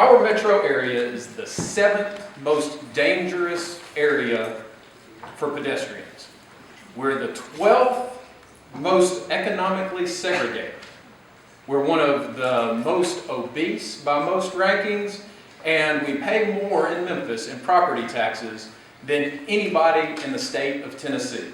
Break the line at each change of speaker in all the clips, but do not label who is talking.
Our metro area is the 7th most dangerous area for pedestrians. We're the 12th most economically segregated. We're one of the most obese by most rankings, and we pay more in Memphis in property taxes than anybody in the state of Tennessee.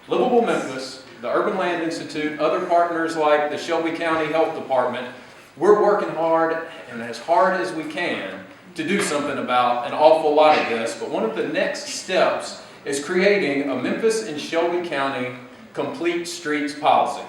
Livable Memphis, the Urban Land Institute, other partners like the Shelby County Health Department, we're working hard and as hard as we can to do something about an awful lot of this, but one of the next steps is creating a Memphis and Shelby County complete streets policy.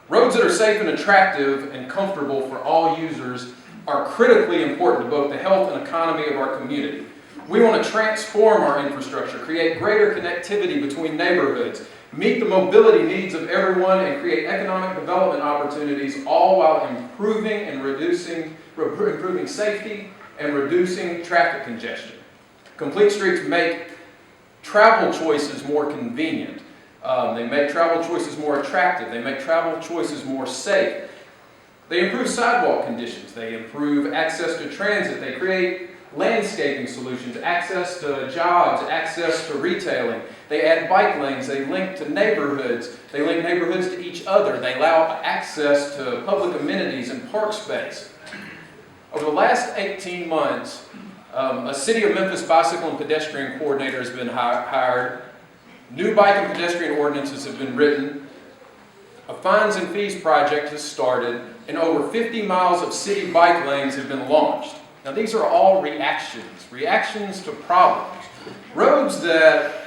Roads that are safe and attractive and comfortable for all users are critically important to both the health and economy of our community. We want to transform our infrastructure, create greater connectivity between neighborhoods, meet the mobility needs of everyone, and create economic development opportunities, all while improving safety and reducing traffic congestion. Complete streets make travel choices more convenient. They make travel choices more attractive. They make travel choices more safe. They improve sidewalk conditions. They improve access to transit. They create landscaping solutions, access to jobs, access to retailing. They add bike lanes. They link to neighborhoods. They link neighborhoods to each other. They allow access to public amenities and park space. Over the last 18 months, a City of Memphis bicycle and pedestrian coordinator has been hired. New bike and pedestrian ordinances have been written. A fines and fees project has started, and over 50 miles of city bike lanes have been launched. Now, these are all reactions to problems. Roads that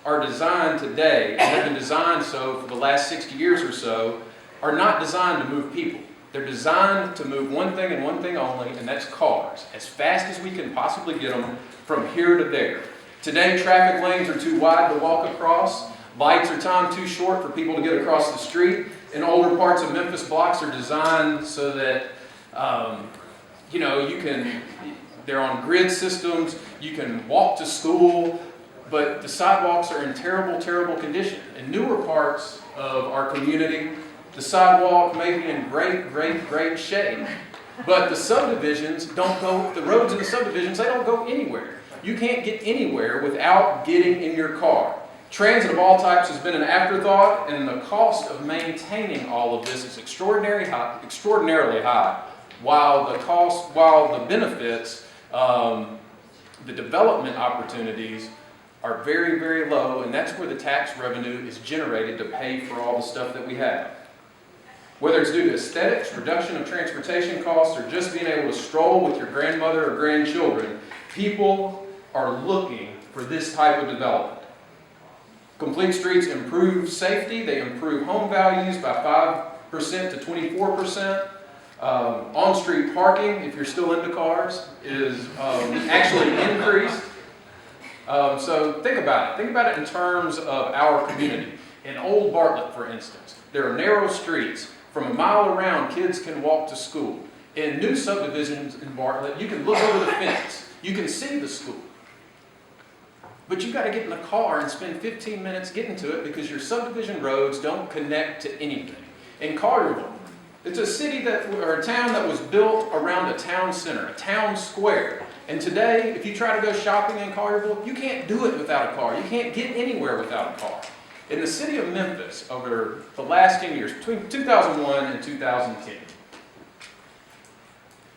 are designed today, and have been designed so for the last 60 years or so, are not designed to move people. They're designed to move one thing and one thing only, and that's cars, as fast as we can possibly get them from here to there. Today, traffic lanes are too wide to walk across. Lights are timed too short for people to get across the street. And older parts of Memphis blocks are designed so that they're on grid systems, you can walk to school, but the sidewalks are in terrible, terrible condition. In newer parts of our community, the sidewalk may be in great shape, but the subdivisions the roads in the subdivisions, they don't go anywhere. You can't get anywhere without getting in your car. Transit of all types has been an afterthought, and the cost of maintaining all of this is extraordinarily high. While the benefits, the development opportunities are very, very low, and that's where the tax revenue is generated to pay for all the stuff that we have. Whether it's due to aesthetics, reduction of transportation costs, or just being able to stroll with your grandmother or grandchildren, people are looking for this type of development. Complete streets improve safety, they improve home values by 5% to 24%. On-street parking, if you're still into cars, is actually increased. So think about it. Think about it in terms of our community. In Old Bartlett, for instance, there are narrow streets. From a mile around, kids can walk to school. In new subdivisions in Bartlett, you can look over the fence. You can see the school. But you've got to get in the car and spend 15 minutes getting to it because your subdivision roads don't connect to anything. In Carterville, it's a town that was built around a town center, a town square. And today, if you try to go shopping in Carterville, you can't do it without a car. You can't get anywhere without a car. In the city of Memphis, over the last 10 years, between 2001 and 2010,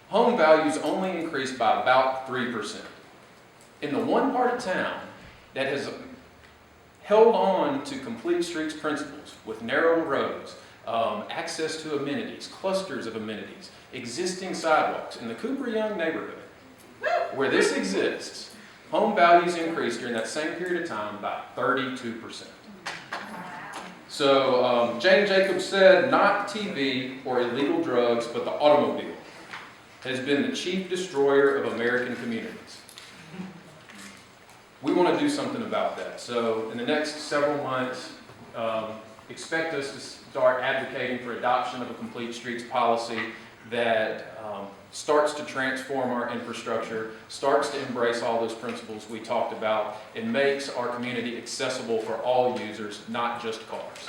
home values only increased by about 3%. In the one part of town that has held on to complete streets principles with narrow roads, access to amenities, clusters of amenities, existing sidewalks, in the Cooper Young neighborhood, where this exists, home values increased during that same period of time by 32%. So Jane Jacobs said, not TV or illegal drugs, but the automobile has been the chief destroyer of American communities. We want to do something about that. So in the next several months, expect us to start advocating for adoption of a complete streets policy that starts to transform our infrastructure, starts to embrace all those principles we talked about, and makes our community accessible for all users, not just cars.